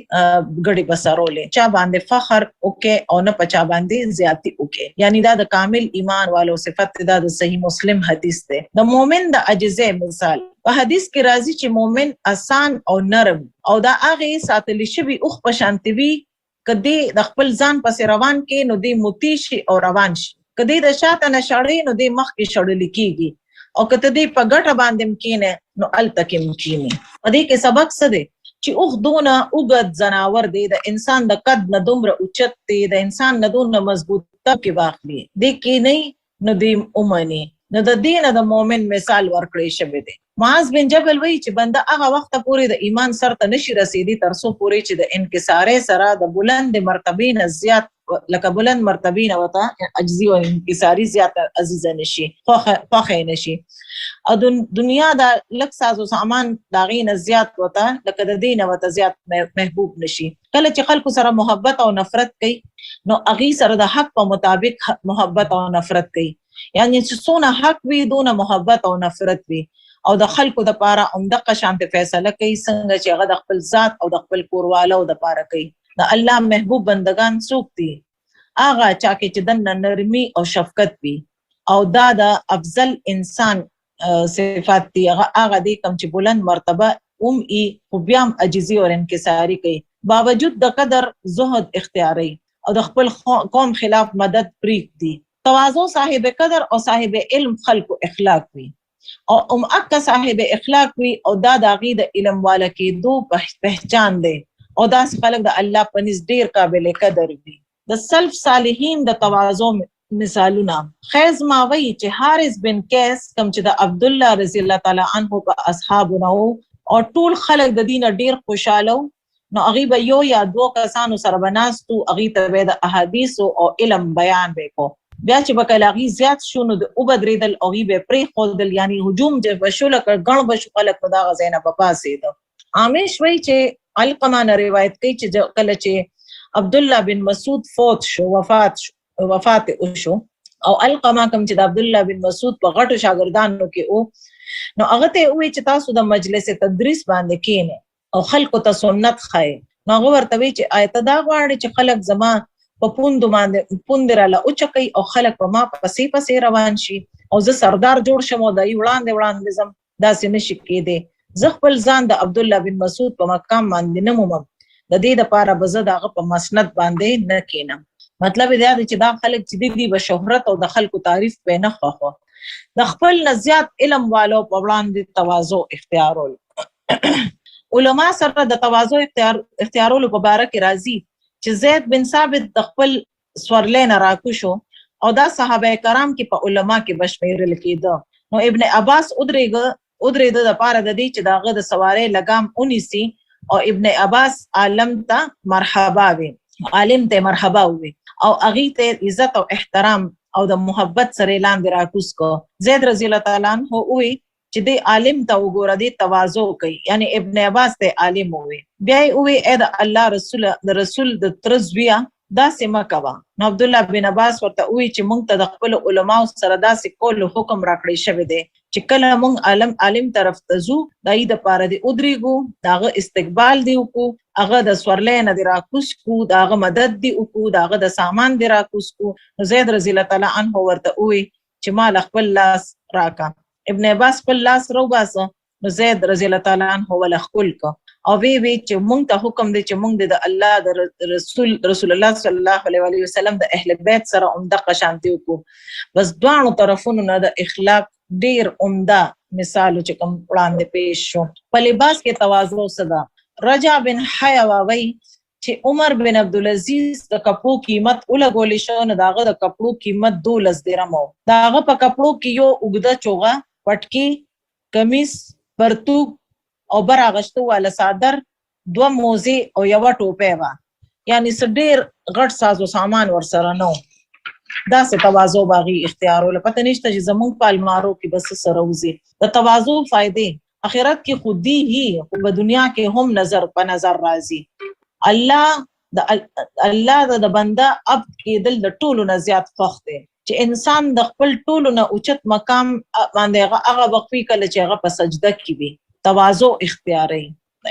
ګډي بسرولې. چا باندې فخر وکي او نه پچا باندې زیاتی وکي. یعنی دا د کامل ایمان والو صفت دا د صحیح مسلم حدیث ده. د مؤمن د عجزه مثال په حدیث کې راځي چې مؤمن آسان او نرم او دا هغه ساتل شوی اوخ په شانتوي کدی د خپل ځان پس روان کې نو دی موتی شي او روان شي کدی د شاته نشړې نو دی مخ کې شړل کیږي او کته دی په ګټه باندې مکینه نو التکم مکینه ا دې کې سبق څه دی چې اوخ دونه اوګد زناور دی د انسان د قد نه دومره اوچت دی د انسان نه دونه مضبوطه کې واخلي دی کې نه نو دی اومني نو د دین د مؤمن مثال ورکړی شوی دی معاذ بن جبل وی چې بنده هغه وخت پورې د ایمان سره ته نشي رسیدي تر څو پورې چې د انکسارې سره د بلند مرتبین زیات لکه بلند مرتبین وتا عجزي او انکساری زیات عزیز نشي خوخه نشي او دنیا دا لک ساز او سامان داغین زیات وتا لکه د دین وتا زیات محبوب نشي کله چې خلکو سره محبت او نفرت کوي نو اغي سره د حق په مطابق محبت او نفرت کوي یعنی چې څونه حق وي دونه محبت او نفرت وي او د خلکو د پاره عمدقه شانته فیصله کوي څنګه چې هغه د خپل ذات او د خپل کوروالو د پاره کوي د الله محبوب بندگان څوک دي هغه چا کې چې د نرمي او شفقت وي او دا د افضل انسان صفات دي هغه دي کوم چې بلند مرتبه ای خو بیا هم عجزي او انکساري کوي باوجود د قدر زهد اختیاري او د خپل قوم خلاف مدد پریږدي تواضع صاحب قدر او صاحب علم خلق اخلاق وي او اکا صاحب اخلاق وی او دا داغی د علم والا کې دو پہچان دی او دا خلق د الله پنځ ډیر قابل قدر وي د سلف صالحین د تواضع مثالونه خیز ماوی چې حارث بن قیس کوم چې د عبد الله رضی الله تعالی عنہ په اصحابونو او ټول خلق د دین ډیر خوشاله نو هغه به یو یا دوه کسانو سره بناستو هغه ته د احادیث او علم بیان وکړو بیا چې بکلاغي زیات شونه د وبدریدل او به پرې خودل یعنی هجوم چې بشول کړ غړ بشو خلک په دا غزینه په پاسې ده عامش وی چې القما روایت کوي چې کله چې عبد الله بن مسعود وفات شو او القما کوم چې د عبد الله بن مسعود په غټو شاګردانو کې او نو هغه ته وی چې تاسو د مجلس تدریس باندې کینه او خلکو ته سنت خای نو هغه ورته وی چې آیت دا غواړي چې خلک زما په پوند باندې پوندراله او چکي او خلک په ما پسې روان شي او زه سردار جوړ شم او دای وړاندې زم داسې نشي کېده زه خپل ځان د عبد الله بن مسعود په مقام باندې نموم د دې لپاره به زه دغه په مسند باندې نه کینم مطلب دا دی چې دا خلک چې دی به شهرت او د خلکو تعریف په نه خوخه د خپل نزيات علم والو په وړاندې تواضع اختیارول علما سره د تواضع اختیارولو په باره کې راځي چې زید بن ثابت د خپل سورلین راکوشو او دا صحابه کرام کې په علما کې بشمیرل کېده نو ابن عباس ادریګ د پاره د دې چې داغه د سواره لګام 19 او ابن عباس عالم ته مرحبا وي عالم ته مرحبا وي او اغه ته عزت او احترام او د محبت سره لاندې راکوس کو زید رضی الله تعالی عنہ وي چې د عالم ته وګوره دي تواضع کوي یعنی ابن عباس ته عالم وي بیا وي اې د الله رسول د ترزویا دا سما کوا نو عبد الله بن عباس ورته وی چې مونږ ته د خپل علماء سره داسې کول حکم راکړی شوی دی چې کله مونږ عالم طرف ته زو دای د پاره دی ادریګو داغه استقبال دی کو هغه د سورلین دی راکوس کو داغه مدد دی کو داغه د سامان دی راکوس کو زید رضی الله تعالی عنہ ورته وی چې مال خپل لاس راکا ابن عباس خپل لاس روباسه نو زید رضی الله تعالی عنہ ول خپل کو او وی چې مونږ ته حکم دی چې مونږ د الله د رسول الله صلی الله علیه وسلم د اهل بیت سره عمدقه شانتی وکړو بس دوانو طرفونو نه د اخلاق ډیر عمده مثال چې کوم وړاندې پیش شو په لباس کې تواضع صدا رجا بن حیوا وی چې عمر بن عبدالعزیز د کپړو قیمت ولګول شو نو داغه د کپړو قیمت 12 درهم داغه په کپړو کې یو وګده چوغه پټکی کمیس پرتوک او براغشتو والا صادر 2 موزي او یو ټوپه وا یعنی سډیر غټ سازو سامان ور سره نو دا سه تواضع باغی اختیارول پته نشته چې زمونږ په المارو کې بس سروزي د تواضع فائدې اخرت کې خودي هي او په دنیا کې هم نظر په نظر راځي الله د بنده عبد کېدل د ټولو نه زیات فخر دی چې انسان د خپل ټولو نه اوچت مقام باندې هغه وقفي کله چې هغه په سجده کې وي تواضع اختیاري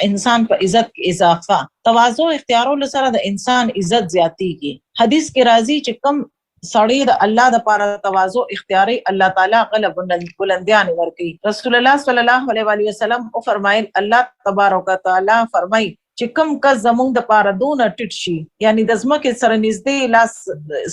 انسان په عزت کې اضافه تواضع اختیارولو سره د انسان عزت زیاتیږي حدیث کې راځي چې کم سړی د الله د پاره تواضع اختیاري الله تعالی غلب بلندیان ورکي. رسول الله صلی الله علیه وسلم او فرمایل الله تبارک وتعالى فرمای چې کوم کس زمونږ د پاره دونه ټیټ شي، یعنی د ځمکې سره نږدې لاس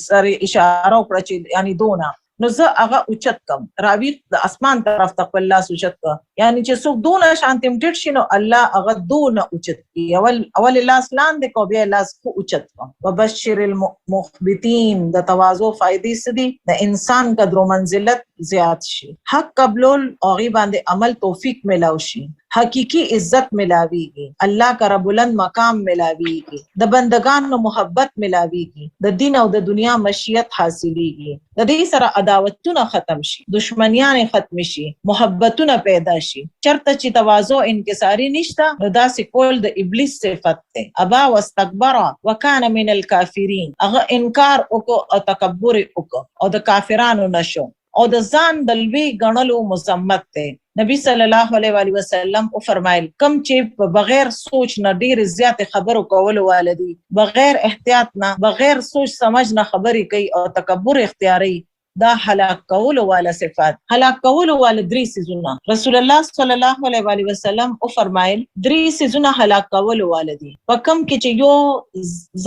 سره اشاره وکړه چې یعنی دونه، نو زه هغه اوچت کم، راوی د اسمان طرف ته خپل لاس اوچت کړ، یعنی چې څوک دونه شانتم ټیټ شي نو الله هغه دونه اوچت کی. اول لاس لاندې کو بیا لاس خو اوچت کړ. وبشر المخبتین، د تواضع فائدې سدي د انسان قدر او منزلت زیات شي، حق قبول او غي باندې عمل توفیق ملاو شي، حقیقی عزت ملاویږي، الله کا بلند مقام ملاویږي، د بندگانو محبت ملاویږي، د دین او د دنیا مشیت حاصلېږي، د دې سره عداوتونه ختم شي، دشمنیان ختم شي، محبتونه پیدا شي. چرته چې تواضع انکساری نشته نو داسې کول د ابلیس صفت ده. ابا واستكبر وکانه من الکافرین، هغه انکار وکړو او تکبر وکړو او د کافرانو نشو او د ځان د لوی ګڼلو مذمت ده. نبی صلی الله علیه وسلم او فرمایل کم چې په بغیر سوچ نه ډیر زیات خبرو کول والدي، بغیر احتیاط نه، بغیر سوچ سمجھ نه خبرې کوي او تکبر اختیاري، دا هلاک کول والا صفات. هلاک کول والا درې سيزونه رسول الله صلی الله علیه وسلم او فرمایل درې سيزونه هلاک کول والدي. په کم کې چې یو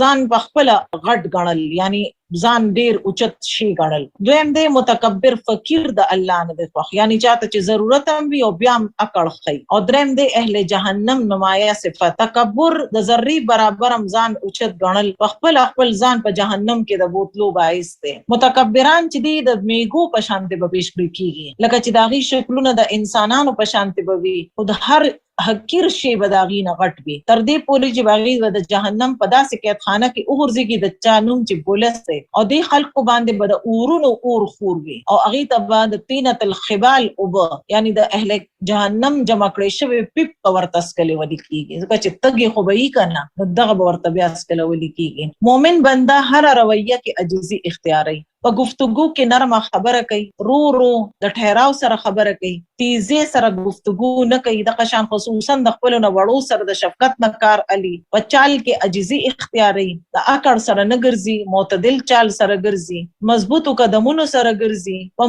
ځان په خپل غټ ګڼل، یعنی ځان ډیر اوچت شي ګڼل. دویم دی متکبر فقیر د الله نه دی خوښ، یعنی چاته چې ضرورت هم وي او بیا هم اکړ خي. او دریم دی اهل جهنم نمایا صفت، تکبر د ذری برابر هم ځان اوچت ګڼل، په خپل ځان په جهنم کې د بوتلو باعث دی. متکبران چې دی د میګو په شان دی به پیش کیږي، لکه چې داغي شکلونه د انسانانو په شان دی به وي او د هر حقیر شی بداغي نه غټ وي، تر دې پورې چې باغی د جهنم په داسې قید خانه کې اورځي کې د چانوم چې بولسته او دې خلکو باندې بد اورونو اور خور وي او اغي ته د طینه الخبال او یعنی د اهل جهنم جمع کړي شوی پیپ ورتس کلی ودی کیږي، ځکه چې تګي خو به یې کنه دغه ورته بیا اسکل ودی کیږي. مؤمن بنده هر رویه کې عجزي اختیاري، په گفتگو کې نرمه خبره کوي، رو د ټهراو سره خبره کوي، تیزه سره گفتگو نه کوي، د قشان خصوصا د خپل نه وړو سره د شفقت نه کار علي، په چال کې عجزي اختیاري، د اکړ سره نه ګرځي، معتدل چال سره ګرځي، مضبوطو قدمونو سره ګرځي، په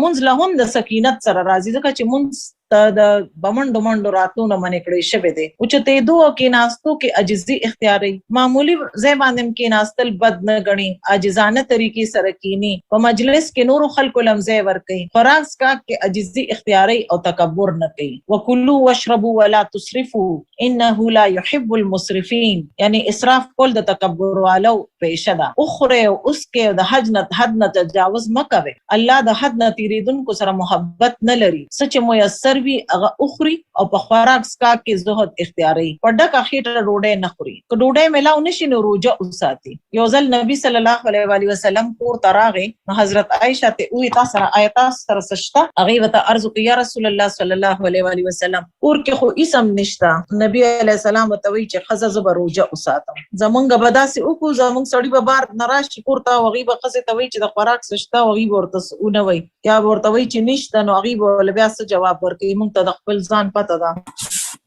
منځ له هم د سکینت سره راځي، ځکه چې منځ د بمنډو راتونو منې کړی شوی دی. او چې ته دوه کې ناستو کې عجزي اختیاري، معمولی ځای باندې کې ناستل بد نه غني، عاجزانه طریقې سره کینی، په مجلس کې نور خلکو لمزه ور کوي، خوراک کا کې عجزي اختیاري او تکبر نه کوي. وکلوا واشربوا ولا تسرفوا انه لا يحب المسرفين، یعنی اسراف کول د تکبر والو پیشه ده. اخره او اس کې د حد نه تجاوز مکوي، الله د حد نه تیریدونکو سره محبت نه لري. سچ میسر وی هغه اخري او په خوراک سکا کې زهد اختیاري، په ډکه خېټه ډوډۍ نه خوري، که ډوډۍ ملاو نشي نو روزه وساتي. یو ځل نبی صلی الله علیه وسلم کور تراغه نو حضرت عائشہ ته وی تاسو سره آیات سره سشتا، هغه وته عرض کوي یا رسول الله صلی الله علیه وسلم کور کې خو اسم نشتا. نبی علیہ السلام ته وی چې خزه زبر روزه وساتم، زمونږ بداسي او کو زمونږ سړی به بار ناراض کور ته وغي به خزه ته وی چې د خوراک سشتا وغي ورته اونې وی یا ورته وی چې نشته، نو هغه به بیا څه جواب ورکړي، مونږ ته د خپل ځان پته ده.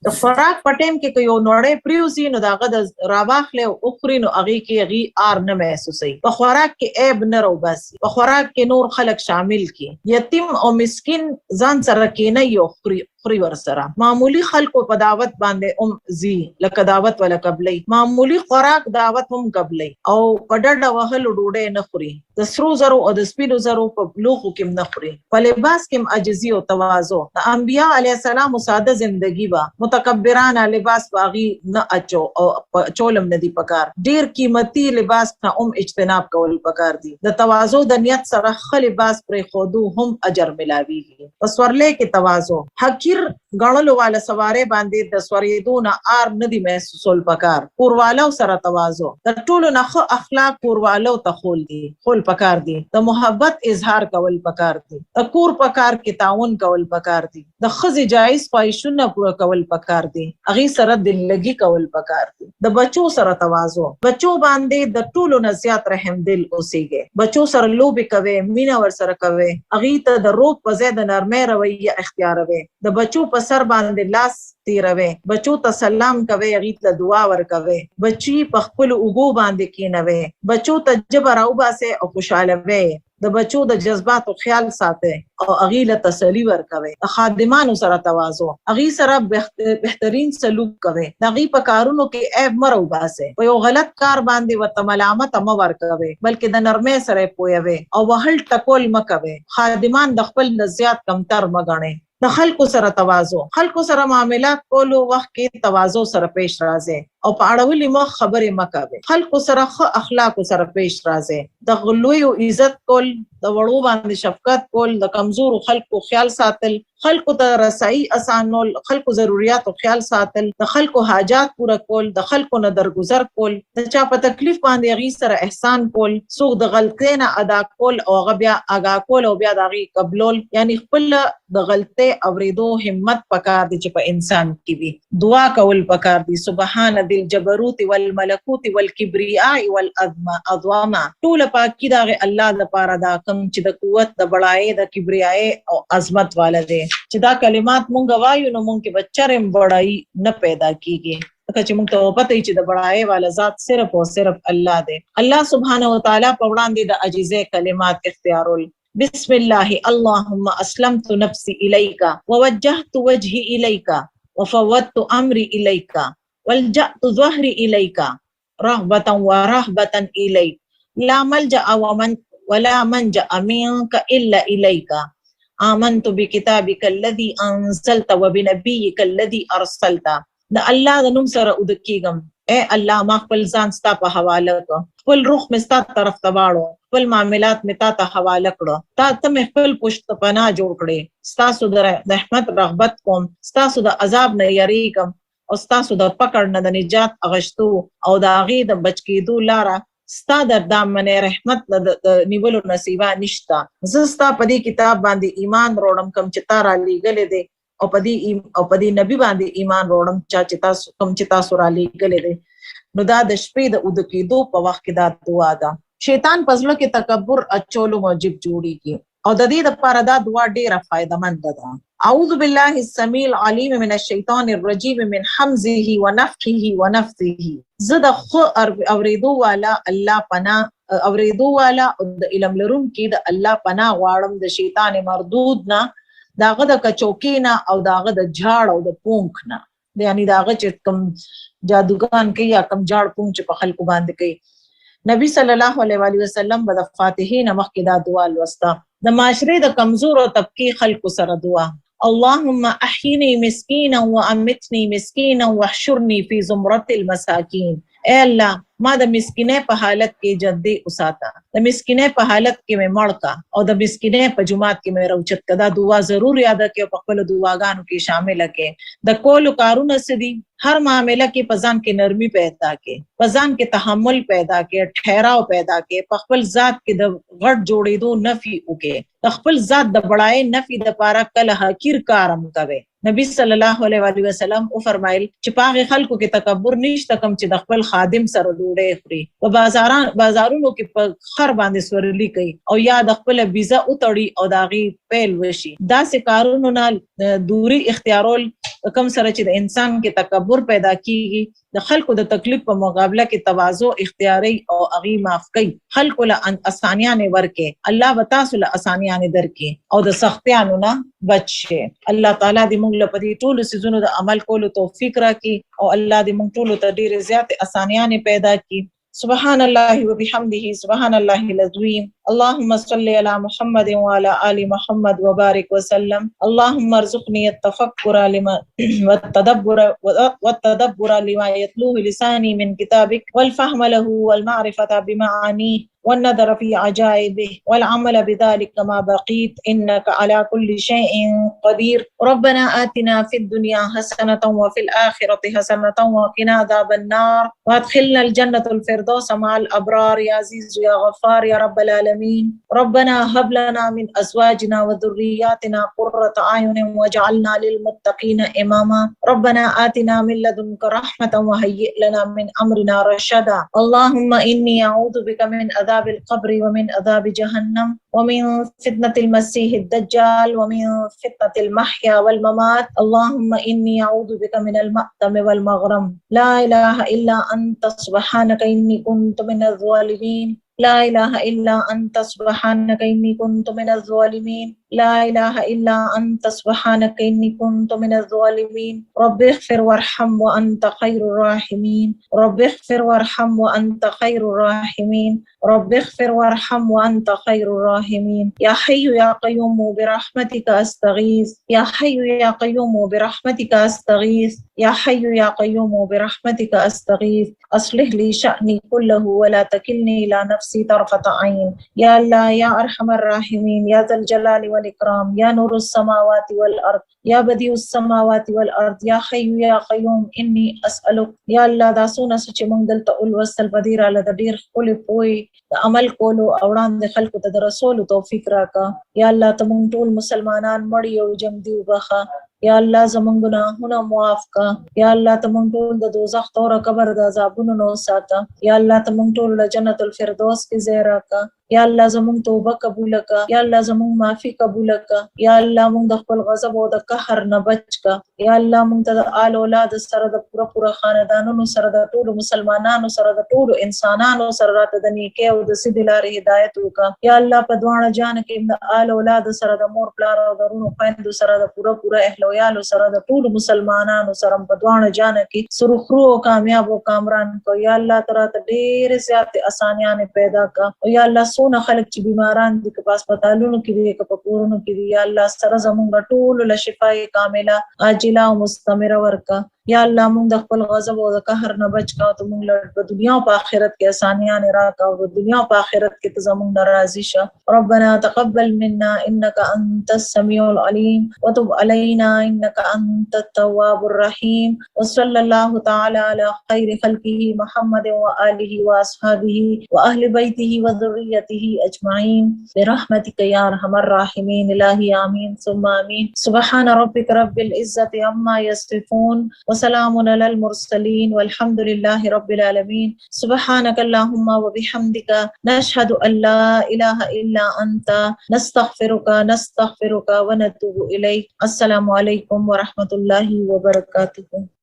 د خوراک په ټیم کې یو نوړې پریوزي نو داغه د راواخله او اخري نو هغه کې هغه آر نه محسوسي، په خوراک کې عیب نه رو باسي، په خوراک کې نور خلک شامل کی، یتیم او مسکین ځان سره کې نه یو خوري ور سره، معمولی خلکو په دعوت باندې زی لکه دعوت ولا قبلي، معمولی خوراک دعوت هم قبلي او په ډډه وهل ډوډۍ نه خوري، د سرو زرو او د سپینو زرو په لوخو کې نه خوري، په لباس کې عاجزي او تواضع. د انبیاء علیه السلام ساده زندگی با متکبرانه لباس باغی نه اچو او چولم ندی پکار، ډیر قیمتي لباس نه اجتناب کول پکار دي. د تواضع د نیت سره خل لباس پر خودو هم اجر ملاویږي. پس ورلې کې تواضع حقیر غړلو والا سواره باندې د سوریدونه آر ندی محسوسول پکار، کوروالو سره تواضع د ټولو نه اخلاق کوروالو ته خول پکار دي، د محبت اظهار کول پکار دي، د کور پکار کې تعاون کول پکار دي، د خزي جایز پایښونه پوره کول پکار دي، اغي سره دل لګي کول پکار دي. د بچو سره تواضع، بچو باندې د ټولو نه زیات رحم دل اوسېږي، بچو سره لوبي کوي، مینا ور سره کوي، اغي ته د روپ په ځای د نرمه رویه اختیاروي، د بچو په په سر باندې لاس تیروي، بچو ته سلام کوي، هغې ته دعا ورکوي، بچي په خپلو اوږو باندې کینوي، بچو ته ژبه راوباسئ او خوشحالوي، د بچو د جذباتو خیال ساتئ او هغې له تسلي ورکوي. د خادمانو سره تواضع، هغې سره بهترین سلوک کوي، د هغې په کارونو کې عیب مه راوباسئ، په یو غلط کار باندې ورته ملامته مه ورکوئ، بلکې د نرمۍ سره یې پوهوئ او وهل ټکول مه کوئ. خادمان د خپل نه زیات کمتر مه ګڼئ. د خلکو سره تواضع، خلکو سره معاملات کولو وخت کې تواضع سره پیش راځئ او په اړولي مخ خبرې مه کوئ. خلکو سره ښه اخلاقو سره پیش راځئ. د لویو عزت کول، د وړو باندې شفقت کول، د کمزورو خلکو خیال ساتل، خلکو ته رسایي اسانول، خلکو ضرورتو خیال ساتل، د خلکو حاجات پوره کول، د خلکو نه درگذر کول، د چا په تکلیف باندې هغې سره احسان کول، څوک د غلطۍ نه ادا کول او هغه بیا آګاه کول او بیا د هغې قبلول، یعنی خپل د غلطۍ اوریدو همت پکار دی چې په انسان کې وي. دعا کول پکار دی. سبحان ذی الجبروت والملکوت والکبریاء والعظمه. ټوله پاکي د هغې الله دپاره دا کوم چې د قوت، د بړایۍ، د کبریایۍ او عظمت والا دی. چې دا کلمات مونږ وایو نو مونږ کې به چرم بړایي نه پیدا کیږي، ځکه چې مونږ ته پته وي چې د بړایۍ والا ذات صرف او صرف الله دی. الله سبحانه وتعالی په وړاندې د عجیزۍ کلمات اختیارول. بسم الله اللهم اسلمت نفسي إليك ووجهت وجهي إليك وفوضت أمري إليك والجأت ظهري إليك رغبة ورهبة إليك لا ملجأ ولا منجأ منك إلا إليك آمنت بكتابك الذي أنزلت وبنبيك الذي أرسلت. د الله د نوم سره اوده کېږم، اے الله ما خپل ځان ستا په حواله کړ، خپل روح مې ستا طرف ته واړو، خپل معاملات مې تا ته حواله کړه، ته مې خپل پشت پناه جوړ کړې. ستاسو د رحمت رغبت کوم، ستاسو د عذاب نه یریږم او ستاسو د پکړ نه د نجات اغشتو او د هغې د بچ کېدو لاره ستا د دامنې رحمت د نیولو نصیبه نشته. زه ستا په دې کتاب باندې ایمان روړم کوم چې تا رالیږلی دی او په دې نبی باندې ایمان روړم چې تاسو رالیږلی دی. نو دا د شپې د اوده کېدو په وخت کې دا دعا ده. شیطان په زړه کې تکبر اچولو موجب جوړیږي او د دې دپاره دا دعا ډېره فایدهمنده ده. اعوذ بالله السمیع العلیم من الشیطان الرجیم من حمزه ونفخه ونفثه. زه د ښه اورېدو والا الله پناه، اورېدو والا او د علم لرونکي د الله پناه غواړم د شیطان مردود نه، د هغه د کچوکې نه او د هغه د جاړ او د پونک نه، یعنی د هغه چې کوم جادوګان کوي یا کوم جاړ پونک چې په خلکو باندې کوي. نبی صلی الله علیه وسلم به د فاتحې نه مخکې دا دعا لوسته. د معاشرې د کمزورو طبقې خلکو سره دعا. اللهم احینی مسکینا وامتنی مسکینا واحشرنی فی زمرة المساکین. اے الله ما د مسکینۍ په حالت کې ژوندی وساته، د مسکینۍ په حالت کې مې مړ کا او د مسکینۍ په جومات کې مې راوچت کا. دا دعا ضرور یاده کړئ او په خپلو دعاګانو کې شامله کړئ. د کولو کارونه څه دي؟ هر معامله کې په ځان کې نرمي پیدا کړئ، په ځان کې تحمل پیدا کړئ، ټھہراو پیدا کړئ، په خپل ذات کې د غټ جوړېدو نفي وکړئ، د خپل ذات د بړایۍ نفي دپاره کله حقیر کار هم کوئ. نبی صلی الله علیه وسلم وفرمایل چې په هغې خلکو کې تکبر نشته کوم چې د خپل خادم سره ډوډۍ خوري، په بازارونو کې په خر باندې سورلي کوي او یا د خپله بیزه وتړي او د هغې پیل وشي. داسې کارونو نه دوری اختیارول کوم سره چې د انسان کې تکبر پیدا کیږي، د خلکو د تکلیف په مقابله کې تواضع اختیاري او هغې معاف کوي. خلکو له اسانیانې ورکړي، الله به تاسو له اسانیانې درکړي او د سختیانو نه بچ شي. الله تعالی دې موږ له په دې ټولو څیزونو د عمل کولو توفیق راکړي او الله دې موږ ټولو ته ډېرې زیاتې اسانیانې پیدا کړي. سبحان الله وبحمده سبحان الله العظیم. اللهم صل على محمد وعلى آل محمد وبارك وسلم. اللهم ارزقني التفكر والتدبر لما يتلوه لساني من كتابك والفهم له والمعرفة بمعانيه والنظر في عجائبه والعمل بذلك كما بقيت إنك على كل شيء قدير. ربنا آتنا في الدنيا حسنة وفي الآخرة حسنة وقنا عذاب النار وادخلنا الجنة الفردوس مع الأبرار يا عزيز يا غفار يا رب العالمين. ربنا هب لنا من أزواجنا وذرياتنا قرة أعين واجعلنا للمتقين إماما. ربنا آتنا من لدنك رحمة وهيئ لنا من أمرنا رشدا. اللهم إني أعوذ بك من عذاب عذاب القبر ومن عذاب جهنم ومن فتنة المسيح الدجال ومن فتنة المحيا والممات. اللهم إني أعوذ بك من المأتم والمغرم. لا إله إلا أنت سبحانك إني كنت من الظالمين. لا إله إلا أنت سبحانك إني كنت من الظالمين. لا إله إلا أنت سبحانك إني كنت من الظالمين. رب اغفر وارحم وأنت خير الراحمين. رب اغفر وارحم وأنت خير الراحمين. رب اغفر وارحم وأنت خير الراحمين. يا حي يا قيوم برحمتك أستغيث. يا حي يا قيوم برحمتك أستغيث. يا حي يا قيوم برحمتك أستغيث. أصلح لي شأني كله ولا تكلني إلى نفسي طرفة عين. يا الله يا أرحم الراحمين يا ذا الجلال والإكرام يا نور السماوات والأرض يا بديع السماوات والأرض يا حي يا قيوم إني أسألك. يا الله دا سونه چې موږ دلته ولوستل په دې راله د ډېر ښکلي پوهې د عمل کولو او وړاندې خلکو ته د رسولو توفیق راکا. یا الله ته موږ ټول مسلمانان مړ یو جمع دي وبخه. یا الله زمونږ ګناهونه معاف کا. یا الله ته موږ ټول د دوزخ توره قبر د عذابونو نه وساته. یا الله ته موږ ټول له جنت الفردوس کې ځای راکا. یا الله زمونږ توبه قبول کا. یا الله زمونږ معافي قبول کا. یا الله موږ د خپل غضب او د قهر نه بچ کا. یا الله موږ ته د آل اولاد سره د پوره خاندانونو سره د ټولو مسلمانانو سره د ټولو انسانانو سره راته د نیکۍ او د سیدې لارې هدایت وکا. یا الله په دواړه جان کې د آل اولاد سره د مور پلار او د رونو خویندو سره د پوره اهلویالو سره د ټولو مسلمانانو سره په دواړه جان کې سرخرو او کامیاب او کامران کو. یا الله تعالی ته ډېر زیات اسانیاں پیدا کا. او یا الله سونه خلک چې بیماران دي که په هسپتالونو کې دي که په کورونو کې دي، یا الله سره زمونږ ټولو له شفای کامله عاجله او مستمره ورکا. یا الله مونږ د خپل غضب او د قهر نه بچ کا، ته مونږ له په دنیا او په آخرت کې اسانیاں راکا او په دنیا او په آخرت کې ته زمونږ نه راضي شه. ربنا تقبل منا انك انت السميع العليم وتب علينا انك انت التواب الرحيم. وصلى الله تعالى على خير خلقه محمد وآله واصحابه واهل بيته وذريته اجمعين برحمتك يا ارحم الراحمين. الهي امين ثم امين. سبحان ربك رب العزة عما يصفون وسلام على المرسلين والحمد لله رب العالمين. سبحانك اللهم وبحمدك نشهد أن لا إله إلا أنت نستغفرك ونتوب إليك. السلام عليكم ورحمة الله وبركاته.